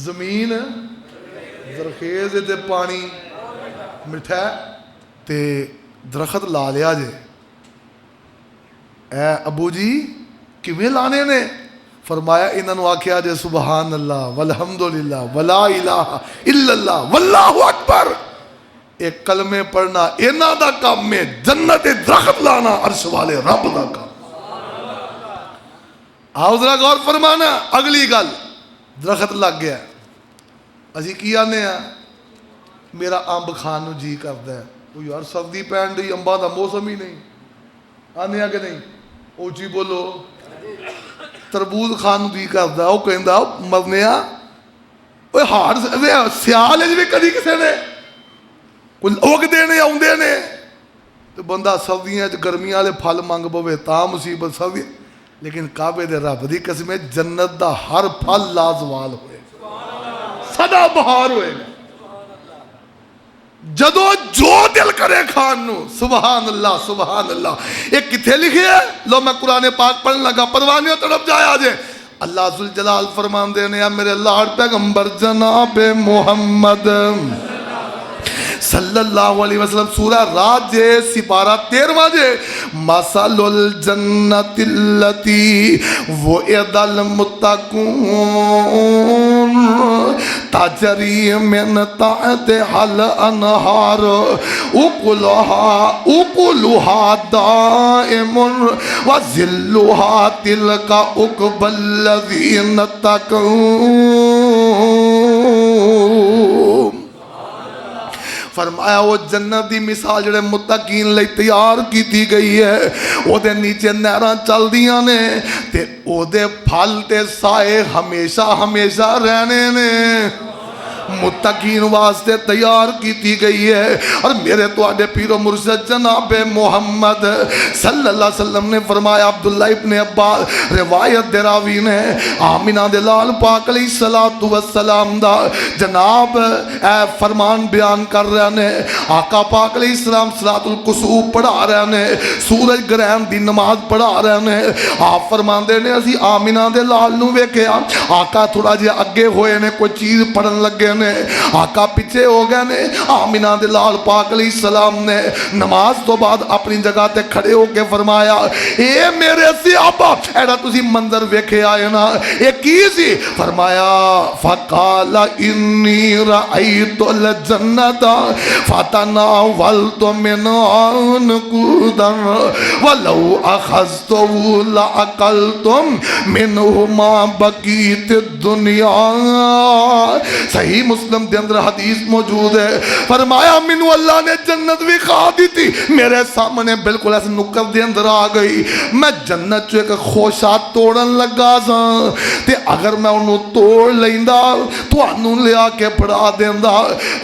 زمین زرخیز ہے تے پانی مٹھا تے درخت لا لیا جے اے ابو جی کیویں لانے نے فرمایا انہوں نے آکھیا جے سبحان اللہ والحمدللہ ولا الہ الا اللہ واللہ اکبر ایک کلمے پڑھنا انہ دا کام میں جنت درخت لانا عرش والے رب دا کام آؤ ذرا غور فرمانا اگلی گل درخت لگ گیا اسی کی آنے ہیں میرا امب کھان نو جی کردا ہے وہ یار سردی پین دی امبا دا موسم ہی نہیں آنے ہیں کہ نہیں اوچی بولو تربوز خان دی کردا او کہندا مرنیا اوے ہار سیال وچ بھی کدی کسے نے کوئی لوگ دینے آوندے نے تے بندہ سردیاں وچ گرمیاں والے پھل منگ پوے تاں مصیبت سردی لیکن کعبے دے رب دی قسم جنت دا ہر پھل لازوال ہوئے سدا بہار ہوئے جدو جو دل کرے کھان نو سبحان اللہ ایک کتھے لکھے ہے لو میں قرآن پاک پڑھنے لگا پروانیوں طرف جائے آجے اللہ ذوالجلال فرمان دینے ہیں میرے لاڈ پیغمبر جناب محمد صلی اللہ علیہ وسلم سورہ رات جے سپارہ 13 جے مثل الجنت اللتی وعد المتقون تجری من تحتها الانہار اکلها دائم وظلها تلک عقبى الذین اتقون فرمایا وہ جنت دی مثال جڑے متقین لئی تیار کیتی گئی ہے او دے نیچے نہراں چلدیاں نے تے او دے پھل تے سائے ہمیشہ ہمیشہ رہنے نے متقین واسطے تیار کیتی گئی ہے۔ اور میرے تواڈے پیر و مرشد جناب محمد صلی اللہ علیہ وسلم نے فرمایا، عبداللہ ابن عباس روایت دے راوی نے، آمینہ دے لال پاک علیہ الصلوۃ والسلام دا جناب اے فرمان بیان کر رہے نے، آقا پاک علیہ السلام صلاۃ الکسوف پڑھا رہے نے، سورج گرہن دی نماز پڑھا رہے نے، آپ فرماندے نے اسی آمینہ دے لال نو ویکھیا، آقا تھوڑا جہا اگے ہوئے نے، کوئی چیز پڑھن لگے نے، آقا پیچھے ہو گئے نے، آمینہ دے لال پاک علیہ السلام نے نماز تو بعد اپنی جگہ تے کھڑے ہو کے فرمایا، اے میرے صحابہ ایڈا تسی منظر ویکھے آئے نا، اے کی سی؟ فرمایا فقال انی رأیت الجنت فتناولت منها نقودا ولو اخذته لاکلتم منه ما بقیت الدنیا۔ صحیح مسلم دے اندر حدیث موجود ہے، فرمایا مینوں اللہ نے جنت بھی کھا دی تھی، میرے سامنے بالکل ایسے نکر دے اندر آ گئی، میں جنت چو ایک خوشا توڑن لگا سا تے اگر میں انہوں توڑ لیندا تانوں لیا کے پڑھا دیندا،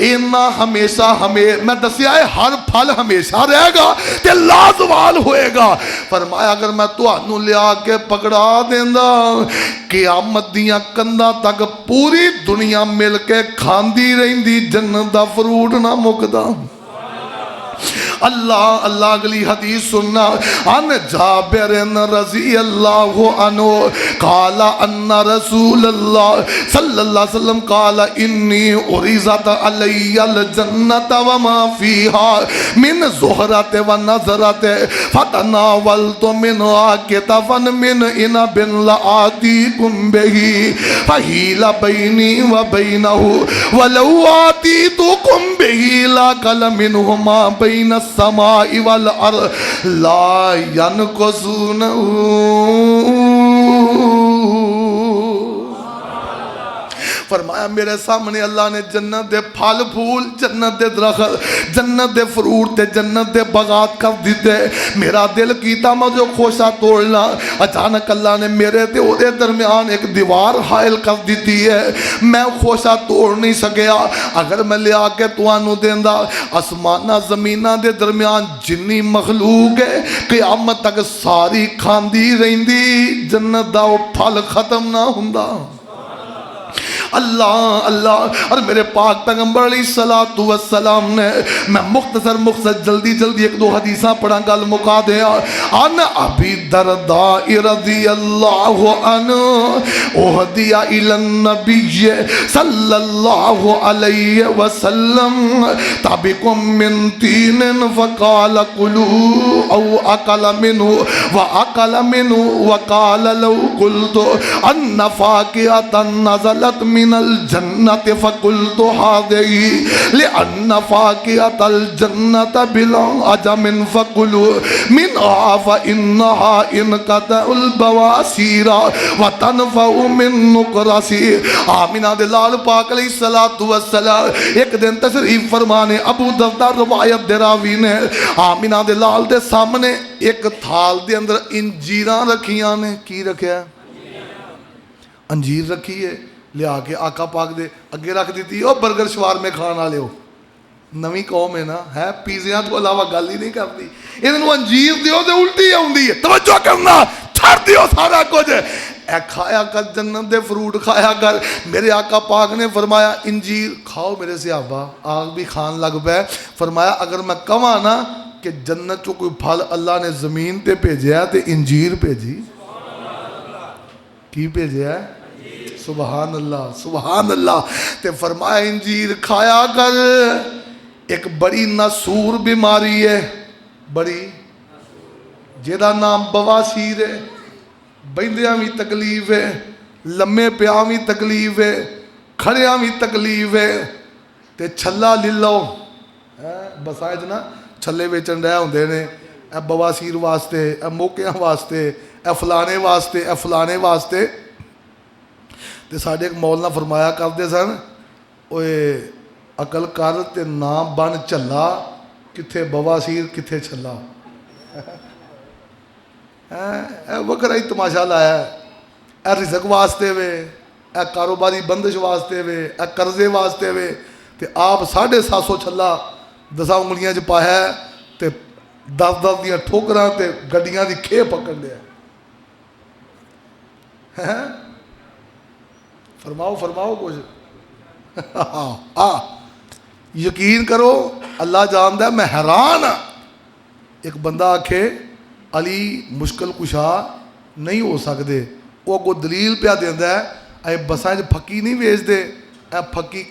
اینا ہمیشہ میں دسیا ہے ہر پھل ہمیشہ رہے گا تے لازوال ہوئے گا، فرمایا اگر میں تانوں لیا کے پکڑا دیندا قیامت دیاں کنداں تک پوری دنیا مل کے کھاندی رہندی جنت دا فروٹ نہ مکدا۔ اللہ اللہ اگلی حدیث سننا، ان جابر رضی اللہ عنہ قال ان رسول اللہ صلی اللہ علیہ وسلم قال انی عرضت علی الجنت وما فیها من زہرت و نظرت فتناولت منها کتفا من عنب لآتیکم بہ فحیل بینی و بینہ ولو آتیتکم بہ لاکل منہما بین السماء والارض لا ينقصون۔ فرمایا میرے سامنے اللہ نے جنت دے پھل پھول، جنت دے درخت، جنت دے فروٹ تے جنت دے باغات کر دیتے، میرا دل کیتا میں جو خوشا توڑنا، اچانک اللہ نے میرے تے او دے درمیان ایک دیوار حائل کر دیتی ہے، میں خوشا توڑ نہیں سکیا، اگر میں لیا کے توانو دیندا آسمانہ زمینہ دے درمیان جنی مخلوق ہے قیامت تک ساری کھاندی رہندی، جنت دا او پھل ختم نہ ہوندا۔ اللہ اللہ۔ اور میرے پاک پیغمبر علیہ الصلوۃ والسلام نے، میں مختصر جلدی ایک دو حدیثاں پڑھا گل مکا دیا۔ ان ابی الدرداء رضی اللہ عنہ اہدی الی النبی صلی اللہ علیہ وسلم طبق من تین فقال کلوا او اکل منہ واکل منہ وقال لو قلت ان فاکہۃ نزلت من الجنت فقلت هذه لأن فاكهة الجنة بلا عجم فقلوا منها فإنها انقطع البواسير وتنفع من نقرس۔ آمینہ دے لال پاک علیہ الصلوۃ والسلام ایک دن تشریف فرمانے، ابو درداء روایت دے راوی نے، آمینہ دے لال دے سامنے ایک تھال دے اندر انجیراں رکھیاں نے، کی رکھیا؟ انجیر رکھی ہے، لیا کے آقا پاک دے اگے رکھ دیتی، او برگر شوار میں کھانا لے ہو، نوی قوم ہے نا، ہے پیزیاں تو علاوہ گل ہی نہیں کرتی، انہوں انجیر دیو دے الٹی ہوندی ہے، توجہ کرنا، چھڑ دیو سارا کچھ، اے کھایا کر جنت دے فروٹ کھایا کر۔ میرے آقا پاک نے فرمایا انجیر کھاؤ میرے صحابہ، آگ بھی کھان لگ پے، فرمایا اگر میں کہاں نا کہ جنت چو کوئی پھل اللہ نے زمین تے بھیجیا تے انجیر بھیجی، کی بھیجیا ہے؟ سبحان اللہ سبحان اللہ۔ تے فرمایا انجیر کھایا کر، ایک بڑی ناسور بیماری ہے، بڑی جیدہ نام بواسیر ہے، بیندیاں بھی تکلیف ہے، لمے پیاں بھی تکلیف ہے، کھڑیاں بھی تکلیف ہے، تے چھلا للو بسائے جنا چھلے بیچن رہے ہوندے نے، اے بواسیر واسطے، اے موقعاں واسطے، اے فلانے واسطے، اے فلانے واسطے۔ تے ساڑھے ایک مولانا فرمایا کرتے سن، اوے ਅਕਲ ਕਰ ਤੇ ਨਾ ਬਣ ਝੱਲਾ, ਕਿੱਥੇ ਬਵਾਸੀਰ ਕਿੱਥੇ ਛੱਲਾ। ਇਹ ਵੱਖਰਾ ਹੀ ਤਮਾਸ਼ਾ ਲਾਇਆ। ਇਹ ਰਿਜ਼ਕ ਵਾਸਤੇ ਵੇ, ਇਹ ਕਾਰੋਬਾਰੀ ਬੰਦਿਸ਼ ਵਾਸਤੇ ਵੇ, ਇਹ ਕਰਜ਼ੇ ਵਾਸਤੇ ਵੇ, ਤੇ ਆਪ 750 ਛੱਲਾ 10 ਉਂਗਲੀਆਂ 'ਚ ਪਾਇਆ ਤੇ 10 ਦੀਆਂ ਠੋਕਰਾਂ ਤੇ ਗੱਡੀਆਂ ਦੀ ਖੇਹ ਪਕੜ ਲਿਆ। ਫਰਮਾਓ ਫਰਮਾਓ ਕੁਝ। ਯਕੀਨ ਕਰੋ ਅੱਲਾ ਜਾਣਦਾ, ਮੈਂ ਹੈਰਾਨ ਹਾਂ। ਇੱਕ ਬੰਦਾ ਆਖੇ ਅਲੀ ਮੁਸ਼ਕਿਲ ਕੁਸ਼ਾ ਨਹੀਂ ਹੋ ਸਕਦੇ, ਉਹ ਅੱਗੋਂ ਦਲੀਲ ਪਿਆ ਦਿੰਦਾ ਇਹ ਬੱਸਾਂ 'ਚ ਫੱਕੀ ਨਹੀਂ ਵੇਚਦੇ, ਇਹ ਫੱਕੀ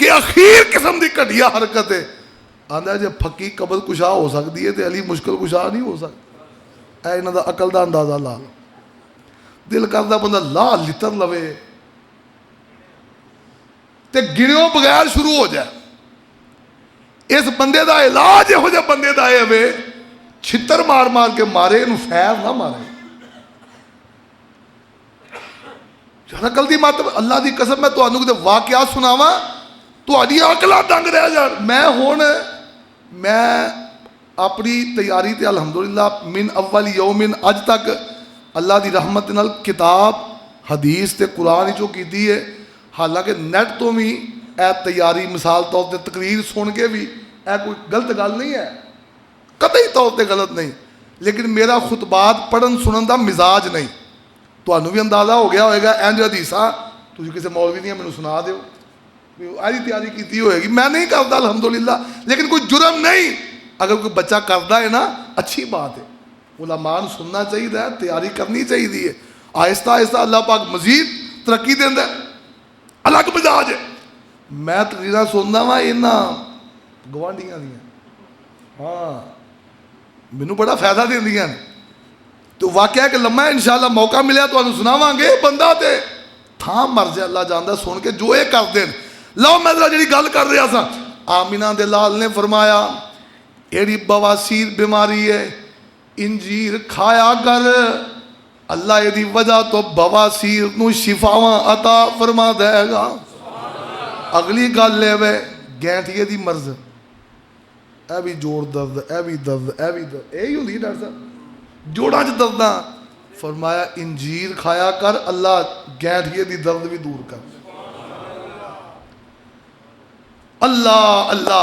ਕਿ ਅਖੀਰ ਕਿਸਮ ਦੀ ਘਟੀਆ ਹਰਕਤ ਹੈ। ਆਂਦਾ ਜੇ ਫੱਕੀ ਕਬਜ਼ ਕੁਸ਼ਾ ਹੋ ਸਕਦੀ ਹੈ ਤੇ ਅਲੀ ਮੁਸ਼ਕਿਲ ਕੁਸ਼ਾ ਨਹੀਂ ਹੋ ਸਕਦਾ। ਇਹ ਇਹਨਾਂ ਦਾ ਅਕਲ ਦਾ ਅੰਦਾਜ਼ਾ ਲਾ ਲਓ। ਦਿਲ ਕਰਦਾ ਬੰਦਾ ਲਾ ਲਿੱਤਰ ਲਵੇ ਤੇ ਗਿਣਿਓ ਬਗੈਰ ਸ਼ੁਰੂ ਹੋ ਜਾਏ। ਇਸ ਬੰਦੇ ਦਾ ਇਲਾਜ ਇਹੋ ਜਿਹੇ ਬੰਦੇ ਦਾ ਇਹ ਵੇ, ਛਿੱਤਰ ਮਾਰ ਮਾਰ ਕੇ ਮਾਰੇ, ਇਹਨੂੰ ਫੈਰ ਨਾ ਮਾਰੇ। ਅਕਲ ਦੀ ਮੱਤ, ਅੱਲਾ ਦੀ ਕਸਮ ਮੈਂ ਤੁਹਾਨੂੰ ਕਿਤੇ ਵਾਕਿਆ ਸੁਣਾਵਾਂ, ਤੁਹਾਡੀਆਂ ਅਕਲਾਂ ਦੰਗ ਰਹਿ ਜਾਣ। ਮੈਂ ਆਪਣੀ ਤਿਆਰੀ ਤੇ ਅਲਹਮਦੁਲਿਲਾ ਮਿਨ ਅਵਲ ਯੌਮਿਨ ਅੱਜ ਤੱਕ ਅੱਲਾ ਦੀ ਰਹਿਮਤ ਨਾਲ ਕਿਤਾਬ ਹਦੀਸ ਤੇ ਕੁਰਾਨ ਵਿੱਚੋਂ ਕੀਤੀ ਹੈ। ਹਾਲਾਂਕਿ ਨੈਟ ਤੋਂ ਵੀ ਇਹ ਤਿਆਰੀ ਮਿਸਾਲ ਤੌਰ ਤੇ ਤਕਰੀਰ ਸੁਣ ਕੇ ਵੀ ਇਹ ਕੋਈ ਗਲਤ ਗੱਲ ਨਹੀਂ ਹੈ, ਕਤਈ ਤੌਰ ਤੇ ਗਲਤ ਨਹੀਂ, ਲੇਕਿਨ ਮੇਰਾ ਖੁਤਬਾਤ ਪੜ੍ਹਨ ਸੁਣਨ ਦਾ ਮਿਜ਼ਾਜ ਨਹੀਂ। ਤੁਹਾਨੂੰ ਵੀ ਅੰਦਾਜ਼ਾ ਹੋ ਗਿਆ ਹੋਏਗਾ, ਇੰਝ ਹਦੀਸਾਂ ਤੁਸੀਂ ਕਿਸੇ ਮੌਲਵੀ ਦੀਆਂ ਮੈਨੂੰ ਸੁਣਾ ਦਿਓ ਵੀ ਆਹੀ ਤਿਆਰੀ ਕੀਤੀ ਹੋਏਗੀ। ਮੈਂ ਨਹੀਂ ਕਰਦਾ ਅਲਹਮਦੁਲਿਲਾ, ਲੇਕਿਨ ਕੋਈ ਜੁਰਮ ਨਹੀਂ। ਅਗਰ ਕੋਈ ਬੱਚਾ ਕਰਦਾ ਹੈ ਨਾ, ਅੱਛੀ ਬਾਤ ਹੈ, ਉਲਮਾ ਨੂੰ ਸੁਣਨਾ ਚਾਹੀਦਾ ਹੈ, ਤਿਆਰੀ ਕਰਨੀ ਚਾਹੀਦੀ ਹੈ। ਆਹਿਸਤਾ ਆਹਿਸਤਾ ਅੱਲਾਹ ਪਾਕ ਮਜ਼ੀਦ ਤਰੱਕੀ ਦਿੰਦਾ। ਅਲੱਗ ਮਿਜ਼ਾਜ ਹੈ। ਮੈਂ ਤਕਰੀਰਾਂ ਸੁਣਦਾ ਵਾਂ ਇਹਨਾਂ ਗਵਾਂਢੀਆਂ ਦੀਆਂ, ਹਾਂ ਮੈਨੂੰ ਬੜਾ ਫਾਇਦਾ ਦਿੰਦੀਆਂ ਨੇ। ਤੇ ਵਾਕਿਆ ਕਿ ਲੰਮਾ ਇਨਸ਼ਾਅੱਲਾ ਮੌਕਾ ਮਿਲਿਆ ਤੁਹਾਨੂੰ ਸੁਣਾਵਾਂਗੇ। ਬੰਦਾ ਤੇ ਥਾਂ ਮਰ ਜਾ, ਅੱਲਾ ਜਾਣਦਾ ਸੁਣ ਕੇ ਜੋ ਇਹ ਕਰਦੇ ਨੇ। ਲਓ ਮੈਂ ਜਿਹੜੀ ਗੱਲ ਕਰ ਰਿਹਾ ਸਾਂ, ਆਮਿਨਾ ਦੇ ਲਾਲ ਨੇ ਫਰਮਾਇਆ ਇਹਦੀ ਬਵਾਸੀਰ ਬਿਮਾਰੀ ਹੈ, ਇੰਜੀਰ ਖਾਇਆ ਕਰ, ਅੱਲਾ ਇਹਦੀ ਵਜ੍ਹਾ ਤੋਂ ਬਵਾਸੀਰ ਨੂੰ ਸ਼ਿਫਾਵਾਂ ਅਤਾ ਫਰਮਾ ਦੇਗਾ। ਅਗਲੀ ਗੱਲ ਇਹ ਵੇ ਗੈਂਠੀਏ ਦੀ ਮਰਜ਼, ਇਹ ਵੀ ਜੋੜ ਦਰਦ, ਇਹ ਵੀ ਦਰਦ, ਇਹ ਵੀ ਦਰਦ, ਇਹੀ ਹੁੰਦੀ ਡਾਕਟਰ ਸਾਹਿਬ ਜੋੜਾਂ 'ਚ ਦਰਦਾਂ। ਫਰਮਾਇਆ ਇੰਜੀਰ ਖਾਇਆ ਕਰ, ਅੱਲਾ ਗੈਂਠੀਏ ਦੀ ਦਰਦ ਵੀ ਦੂਰ ਕਰ। ਅੱਲਾ ਅੱਲਾ।